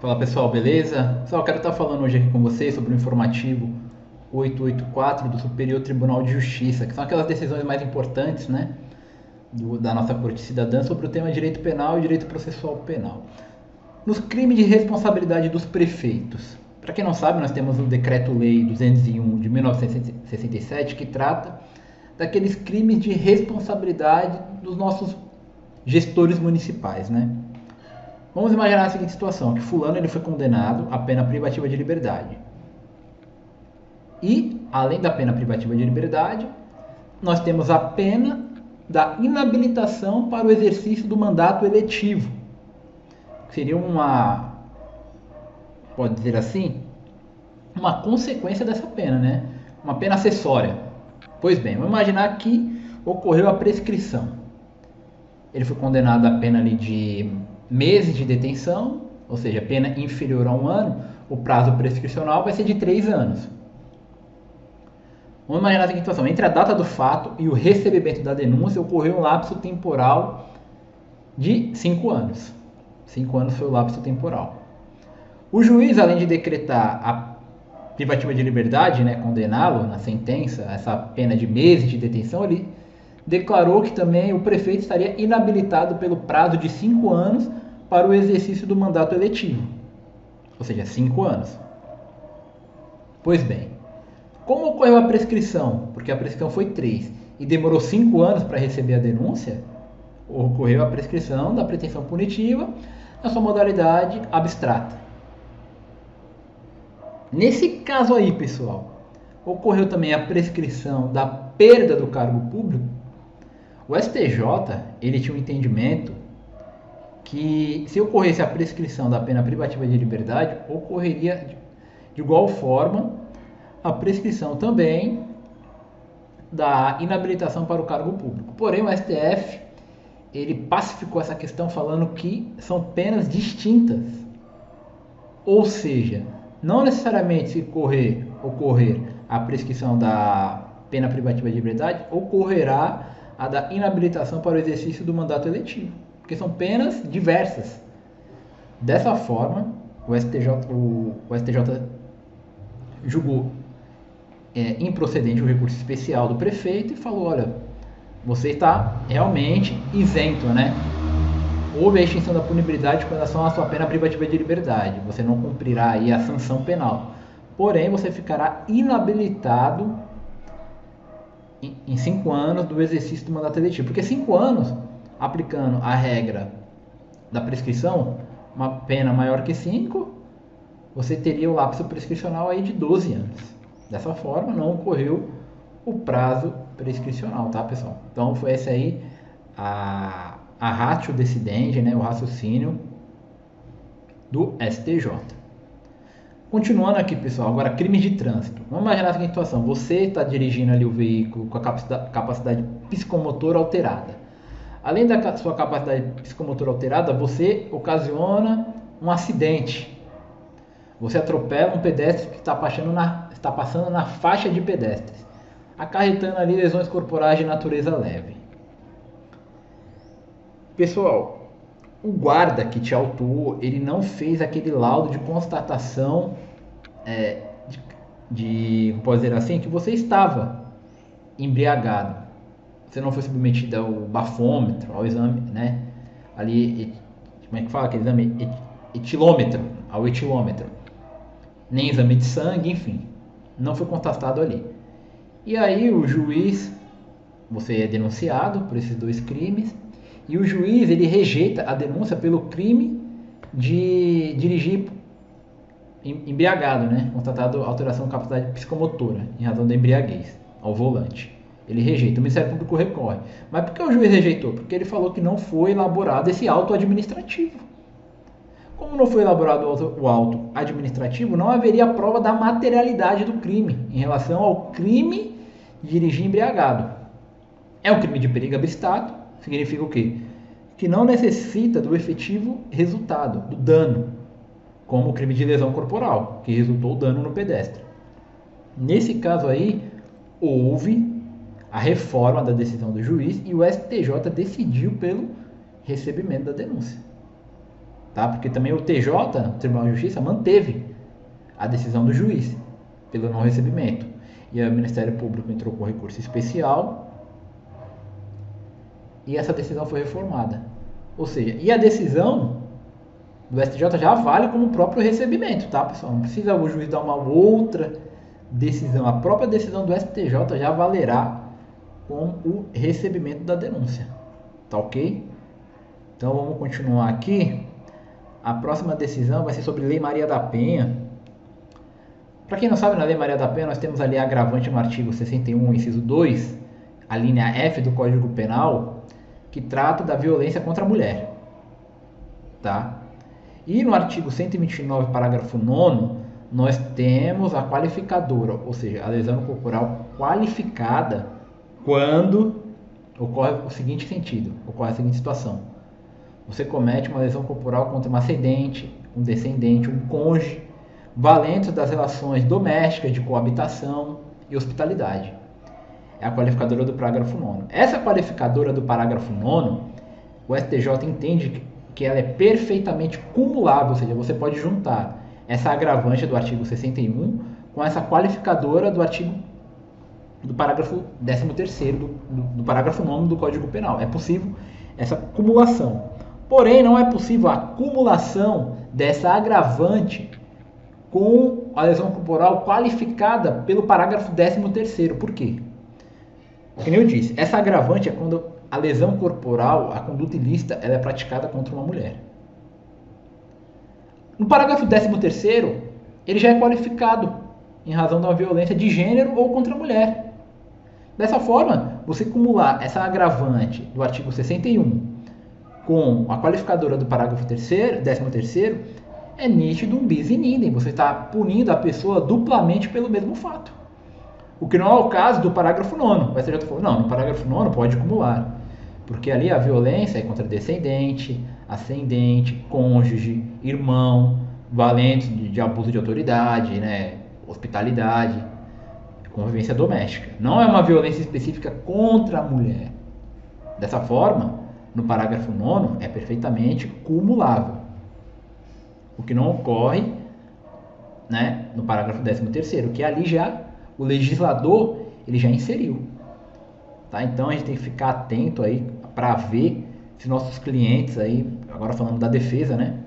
Fala pessoal, beleza? Pessoal, eu quero estar falando hoje aqui com vocês sobre o informativo 884 do Superior Tribunal de Justiça, que são aquelas decisões mais importantes, né, da nossa Corte Cidadã sobre o tema direito penal e direito processual penal. Nos crimes de responsabilidade dos prefeitos. Para quem não sabe, nós temos o Decreto-Lei 201 de 1967 que trata daqueles crimes de responsabilidade dos nossos gestores municipais, né? Vamos imaginar a seguinte situação, que fulano ele foi condenado à pena privativa de liberdade. E, além da pena privativa de liberdade, nós temos a pena da inabilitação para o exercício do mandato eletivo. Seria pode dizer assim, uma consequência dessa pena, né? Uma pena acessória. Pois bem, vamos imaginar que ocorreu a prescrição. Ele foi condenado a pena ali de meses de detenção, ou seja, pena inferior a 1 ano, o prazo prescricional vai ser de 3 anos. Vamos imaginar a seguinte situação: entre a data do fato e o recebimento da denúncia ocorreu um lapso temporal de 5 anos. 5 anos foi o lapso temporal. O juiz, além de decretar a privativa de liberdade, né, condená-lo na sentença, essa pena de meses de detenção, ele declarou que também o prefeito estaria inabilitado pelo prazo de 5 anos para o exercício do mandato eletivo. Ou seja, 5 anos. Pois bem, como ocorreu a prescrição? Porque a prescrição foi 3 e demorou 5 anos para receber a denúncia, ocorreu a prescrição da pretensão punitiva na sua modalidade abstrata. Nesse caso aí, pessoal, ocorreu também a prescrição da perda do cargo público. O STJ ele tinha um entendimento que, se ocorresse a prescrição da pena privativa de liberdade, ocorreria de igual forma a prescrição também da inabilitação para o cargo público. Porém, o STF ele pacificou essa questão falando que são penas distintas. Ou seja, não necessariamente se ocorrer a prescrição da pena privativa de liberdade, ocorrerá a da inabilitação para o exercício do mandato eletivo, porque são penas diversas. Dessa forma, o STJ julgou improcedente o recurso especial do prefeito e falou: olha, você está realmente isento, né? Houve a extinção da punibilidade com relação à sua pena privativa de liberdade. Você não cumprirá aí a sanção penal. Porém, você ficará inabilitado em 5 anos do exercício do mandato eletivo. Porque 5 anos, aplicando a regra da prescrição, uma pena maior que 5, você teria o lapso prescricional aí de 12 anos. Dessa forma, não ocorreu o prazo prescricional, tá, pessoal? Então, foi essa aí a ratio decidendi, né, o raciocínio do STJ. Continuando aqui, pessoal, agora crimes de trânsito. Vamos imaginar a seguinte situação: você está dirigindo ali o veículo com a capacidade psicomotora alterada. Além da sua capacidade psicomotora alterada, você ocasiona um acidente. Você atropela um pedestre que está passando na faixa de pedestres, acarretando ali lesões corporais de natureza leve. Pessoal, o guarda que te autuou, ele não fez aquele laudo de constatação pode dizer assim, que você estava embriagado. Você não foi submetido ao bafômetro, ao exame, né? Ali, como é que fala aquele exame? Etilômetro, ao etilômetro. Nem exame de sangue, enfim. Não foi constatado ali. E aí o juiz, você é denunciado por esses 2 crimes, e o juiz ele rejeita a denúncia pelo crime de dirigir embriagado, né? Constatado alteração de capacidade psicomotora em razão da embriaguez ao volante. Ele rejeita, o Ministério Público recorre. Mas por que o juiz rejeitou? Porque ele falou que não foi elaborado esse auto administrativo. Como não foi elaborado o auto administrativo, não haveria prova da materialidade do crime em relação ao crime de dirigir embriagado. É um crime de perigo abstrato, significa o quê? Que não necessita do efetivo resultado, do dano, como o crime de lesão corporal, que resultou o dano no pedestre. Nesse caso aí, houve a reforma da decisão do juiz e o STJ decidiu pelo recebimento da denúncia. tá? Porque também o TJ, o Tribunal de Justiça, manteve a decisão do juiz pelo não recebimento. E o Ministério Público entrou com recurso especial e essa decisão foi reformada. Ou seja, e a decisão do STJ já vale como o próprio recebimento, tá, pessoal? Não precisa o juiz dar uma outra decisão. A própria decisão do STJ já valerá com o recebimento da denúncia. Tá ok? Então vamos continuar aqui. A próxima decisão vai ser sobre Lei Maria da Penha. Para quem não sabe, na Lei Maria da Penha nós temos ali a agravante no artigo 61, inciso 2, a linha F do Código Penal, que trata da violência contra a mulher. Tá? E no artigo 129, parágrafo 9º, nós temos a qualificadora, ou seja, a lesão corporal qualificada quando ocorre o seguinte sentido, ocorre a seguinte situação. Você comete uma lesão corporal contra um ascendente, um descendente, um cônjuge, valentes das relações domésticas, de coabitação e hospitalidade. É a qualificadora do parágrafo 9º. Essa qualificadora do parágrafo 9º, o STJ entende que ela é perfeitamente cumulável, ou seja, você pode juntar essa agravante do artigo 61 com essa qualificadora do parágrafo 13º do parágrafo 9º do Código Penal. É possível essa cumulação. Porém, não é possível a acumulação dessa agravante com a lesão corporal qualificada pelo parágrafo 13º. Por quê? Como eu disse, essa agravante é quando a lesão corporal, a conduta ilícita, ela é praticada contra uma mulher. No parágrafo 13º, ele já é qualificado em razão de uma violência de gênero ou contra a mulher. Dessa forma, você acumular essa agravante do artigo 61 com a qualificadora do parágrafo 13º, é nítido um bis in idem. Você está punindo a pessoa duplamente pelo mesmo fato. O que não é o caso do parágrafo 9º. O STJ falou, não, no parágrafo 9º pode acumular. Porque ali a violência é contra descendente, ascendente, cônjuge, irmão, valentes de abuso de autoridade, né, hospitalidade, convivência doméstica. Não é uma violência específica contra a mulher. Dessa forma, no parágrafo 9º é perfeitamente cumulável. O que não ocorre, né, no parágrafo 13º, que ali já o legislador ele já inseriu. Tá? Então a gente tem que ficar atento aí para ver se nossos clientes aí, agora falando da defesa, né,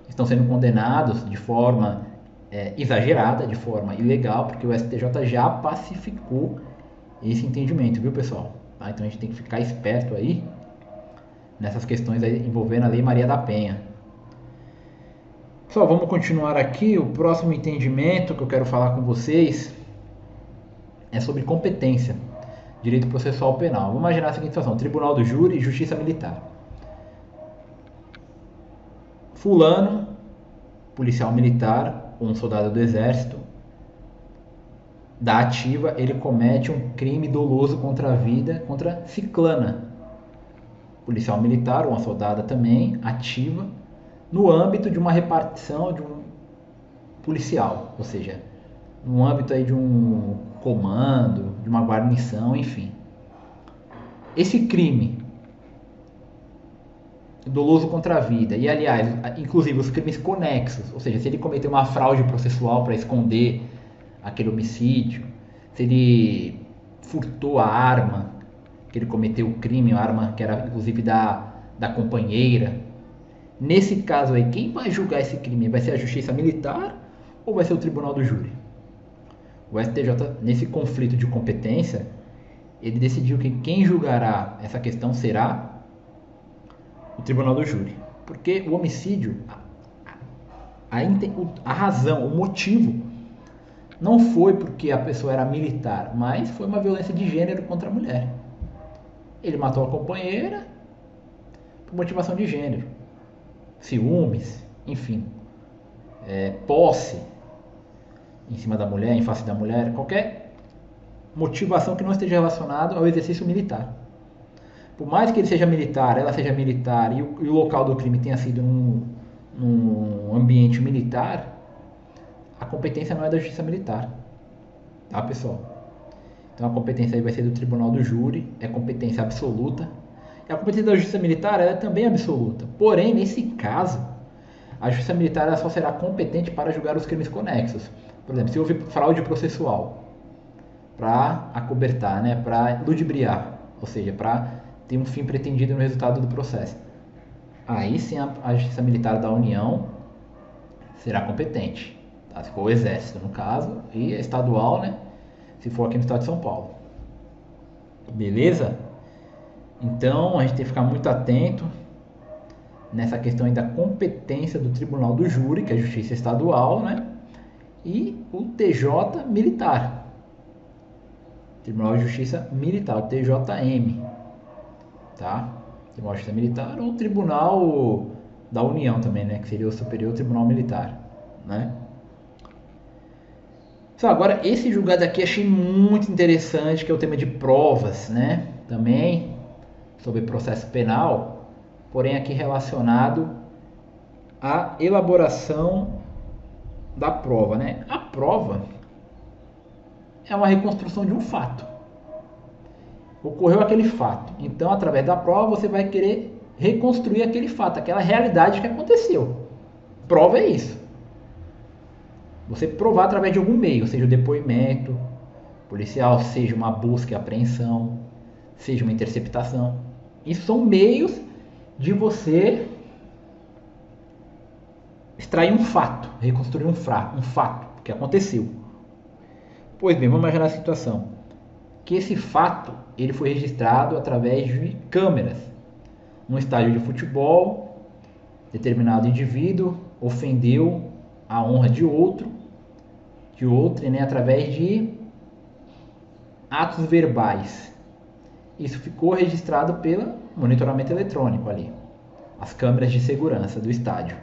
estão sendo condenados de forma exagerada, de forma ilegal, porque o STJ já pacificou esse entendimento, viu, pessoal? Tá? Então a gente tem que ficar esperto aí nessas questões aí envolvendo a Lei Maria da Penha. Pessoal, vamos continuar aqui. O próximo entendimento que eu quero falar com vocês é sobre competência, direito processual penal. Vamos imaginar a seguinte situação: Tribunal do Júri e Justiça Militar. Fulano, policial militar ou um soldado do exército, da ativa, ele comete um crime doloso contra a vida, contra Ciclana, policial militar ou uma soldada também, ativa, no âmbito de uma repartição de um policial, ou seja, no âmbito aí de um comando, de uma guarnição, enfim. Esse crime doloso contra a vida, e aliás, inclusive os crimes conexos, ou seja, se ele cometeu uma fraude processual para esconder aquele homicídio, se ele furtou a arma, que ele cometeu o crime, a arma que era inclusive da companheira. Nesse caso aí, quem vai julgar esse crime? Vai ser a Justiça Militar ou vai ser o Tribunal do Júri? O STJ, nesse conflito de competência, ele decidiu que quem julgará essa questão será o Tribunal do Júri. Porque o homicídio, a razão, o motivo, não foi porque a pessoa era militar, mas foi uma violência de gênero contra a mulher. Ele matou a companheira por motivação de gênero, ciúmes, enfim, posse em cima da mulher, em face da mulher, qualquer motivação que não esteja relacionada ao exercício militar. Por mais que ele seja militar, ela seja militar e o local do crime tenha sido num ambiente militar, a competência não é da Justiça Militar, tá, pessoal? Então a competência aí vai ser do Tribunal do Júri, é competência absoluta. E a competência da Justiça Militar ela é também absoluta. Porém, nesse caso, a Justiça Militar ela só será competente para julgar os crimes conexos. Por exemplo, se houve fraude processual, para acobertar, né, para ludibriar, ou seja, para ter um fim pretendido no resultado do processo. Aí sim a Justiça Militar da União será competente, tá? Se for o Exército, no caso, e a estadual, né, se for aqui no estado de São Paulo. Beleza? Então a gente tem que ficar muito atento nessa questão aí da competência do Tribunal do Júri, que é a Justiça Estadual, né, e o TJ Militar. Tribunal de Justiça Militar, o TJM, tá? Tribunal de Justiça Militar ou Tribunal da União também, né? Que seria o Superior Tribunal Militar, né? Só agora, esse julgado aqui achei muito interessante, que é o tema de provas, né? Também sobre processo penal, porém aqui relacionado à elaboração da prova, né? A prova é uma reconstrução de um fato. Ocorreu aquele fato. Então, através da prova, você vai querer reconstruir aquele fato, aquela realidade que aconteceu. Prova é isso. Você provar através de algum meio, seja o depoimento policial, seja uma busca e apreensão, seja uma interceptação. Isso são meios de você extrair um fato, reconstruir um fato que aconteceu. Pois bem, vamos imaginar a situação. Que esse fato ele foi registrado através de câmeras. Num estádio de futebol, determinado indivíduo ofendeu a honra de outro, né, através de atos verbais. Isso ficou registrado pelo monitoramento eletrônico ali, as câmeras de segurança do estádio.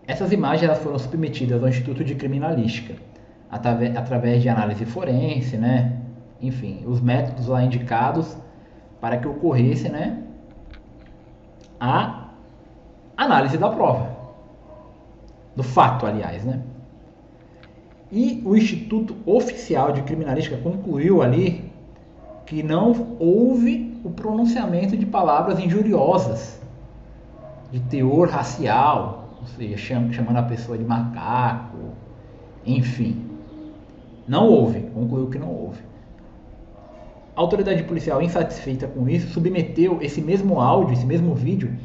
Essas imagens elas foram submetidas ao Instituto de Criminalística, através de análise forense, né? Enfim, os métodos lá indicados para que ocorresse, né, a análise da prova, do fato, aliás, né? E o Instituto Oficial de Criminalística concluiu ali que não houve o pronunciamento de palavras injuriosas, de teor racial, ou seja, chamando a pessoa de macaco, enfim. Não houve, concluiu que não houve. A autoridade policial, insatisfeita com isso, submeteu esse mesmo áudio, esse mesmo vídeo,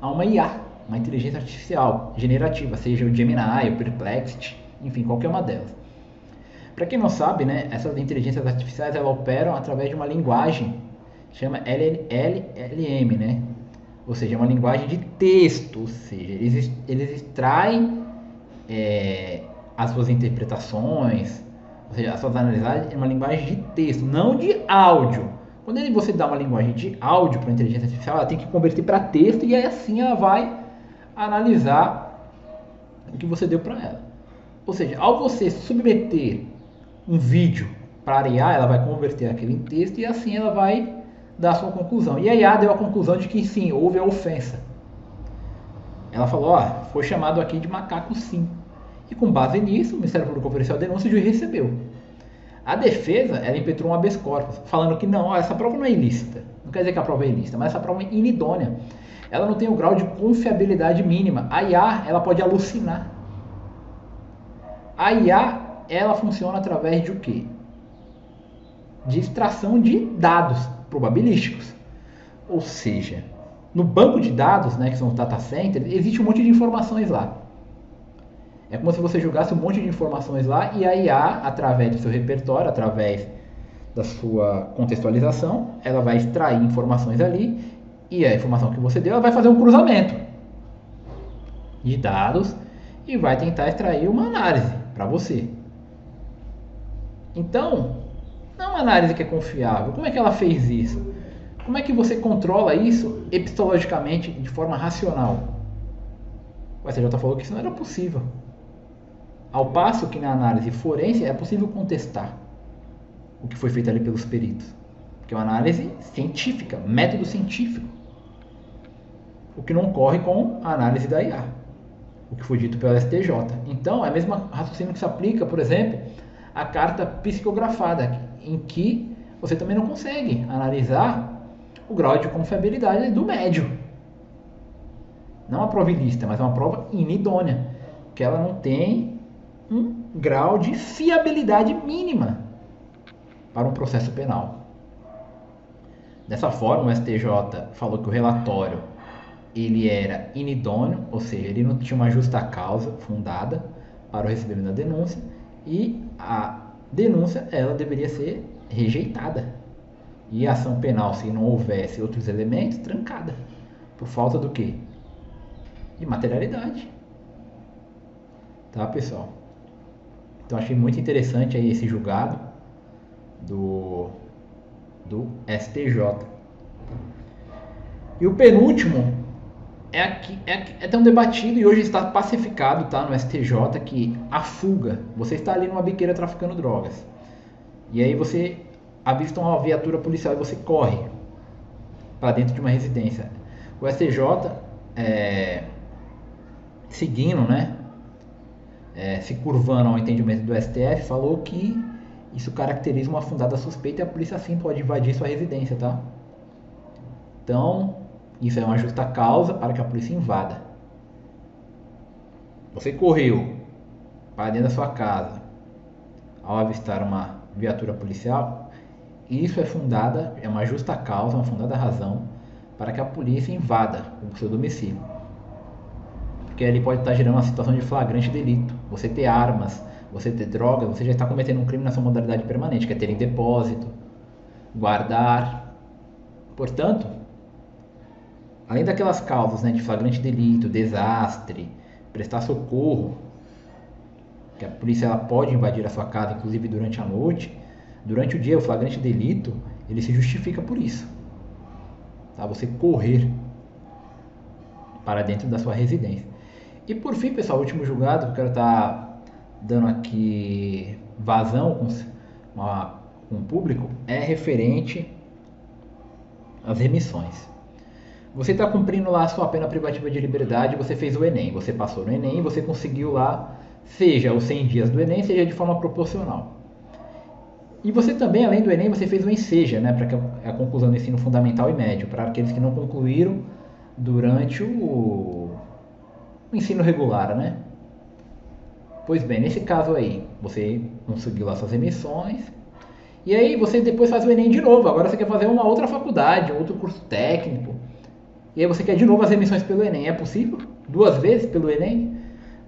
a uma IA, uma inteligência artificial generativa, seja o Gemini, o Perplexity, enfim, qualquer uma delas. Para quem não sabe, né, essas inteligências artificiais elas operam através de uma linguagem que chama LLM, né? Ou seja, é uma linguagem de texto, ou seja, eles extraem as suas interpretações, ou seja, as suas análises em uma linguagem de texto, não de áudio. Quando você dá uma linguagem de áudio para a inteligência artificial, ela tem que converter para texto e aí assim ela vai analisar o que você deu para ela. Ou seja, ao você submeter um vídeo para a IA, ela vai converter aquilo em texto e assim ela vai dar a sua conclusão. E a IA deu a conclusão de que sim, houve a ofensa. Ela falou, foi chamado aqui de macaco sim. E com base nisso, o Ministério Público ofereceu a denúncia e o juiz recebeu. A defesa, ela impetrou um habeas corpus, falando que não, essa prova não é ilícita. Não quer dizer que a prova é ilícita, mas essa prova é inidônea. Ela não tem o grau de confiabilidade mínima. A IA, ela pode alucinar. A IA, ela funciona através de o quê? De extração de dados probabilísticos. Ou seja, no banco de dados, né, que são os data centers, existe um monte de informações lá. É como se você jogasse um monte de informações lá e a IA, através do seu repertório, através da sua contextualização, ela vai extrair informações ali e a informação que você deu, ela vai fazer um cruzamento de dados e vai tentar extrair uma análise para você. Então, não é uma análise que é confiável. Como é que ela fez isso? Como é que você controla isso epistemologicamente, de forma racional? O STJ falou que isso não era possível. Ao passo que na análise forense é possível contestar o que foi feito ali pelos peritos. Porque é uma análise científica, método científico. O que não ocorre com a análise da IA. O que foi dito pelo STJ. Então, é o mesmo raciocínio que se aplica, por exemplo, à carta psicografada, em que você também não consegue analisar o grau de confiabilidade do médium. Não uma prova ilícita, mas uma prova inidônea, que ela não tem um grau de fiabilidade mínima para um processo penal. Dessa forma, o STJ falou que o relatório ele era inidôneo, ou seja, ele não tinha uma justa causa fundada para o recebimento da denúncia, e a denúncia ela deveria ser rejeitada. E a ação penal, se não houvesse outros elementos, trancada. Por falta do quê? De materialidade. Tá, pessoal? Então achei muito interessante aí esse julgado do STJ. E o penúltimo é tão debatido e hoje está pacificado, tá, no STJ, que a fuga. Você está ali numa biqueira traficando drogas. E aí você avista uma viatura policial e você corre para dentro de uma residência. O STJ, seguindo, né, se curvando ao entendimento do STF, falou que isso caracteriza uma fundada suspeita e a polícia sim pode invadir sua residência, tá? Então, isso é uma justa causa para que a polícia invada. Você correu para dentro da sua casa ao avistar uma viatura policial, isso é uma justa causa, uma fundada razão para que a polícia invada o seu domicílio. Porque ali pode estar gerando uma situação de flagrante delito. Você ter armas, você ter drogas, você já está cometendo um crime na sua modalidade permanente, que é ter em depósito, guardar. Portanto, além daquelas causas, né, de flagrante delito, desastre, prestar socorro, que a polícia ela pode invadir a sua casa, inclusive durante a noite, durante o dia o flagrante delito, ele se justifica por isso. Tá? Você correr para dentro da sua residência. E por fim, pessoal, o último julgado que eu quero estar dando aqui vazão com o público é referente às remissões. Você está cumprindo lá a sua pena privativa de liberdade, você fez o Enem, você passou no Enem, você conseguiu lá, seja os 100 dias do Enem, seja de forma proporcional. E você também, além do Enem, você fez o Enseja, né, para a conclusão do ensino fundamental e médio, para aqueles que não concluíram durante o ensino regular, né? Pois bem, nesse caso aí, você conseguiu lá suas remissões, e aí você depois faz o Enem de novo, agora você quer fazer uma outra faculdade, outro curso técnico, e aí você quer de novo as remissões pelo Enem, é possível? 2 vezes pelo Enem?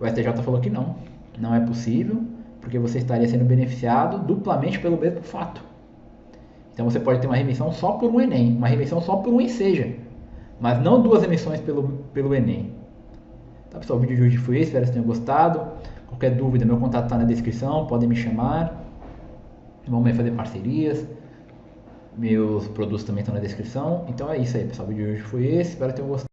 O STJ falou que não, não é possível, porque você estaria sendo beneficiado duplamente pelo mesmo fato. Então você pode ter uma remissão só por um Enem, uma remissão só por um Enseja, mas não 2 remissões pelo Enem. Tá, pessoal, o vídeo de hoje foi esse, espero que vocês tenham gostado. Qualquer dúvida, meu contato está na descrição, podem me chamar. Vamos fazer parcerias. Meus produtos também estão na descrição. Então é isso aí, pessoal, o vídeo de hoje foi esse, espero que tenham gostado.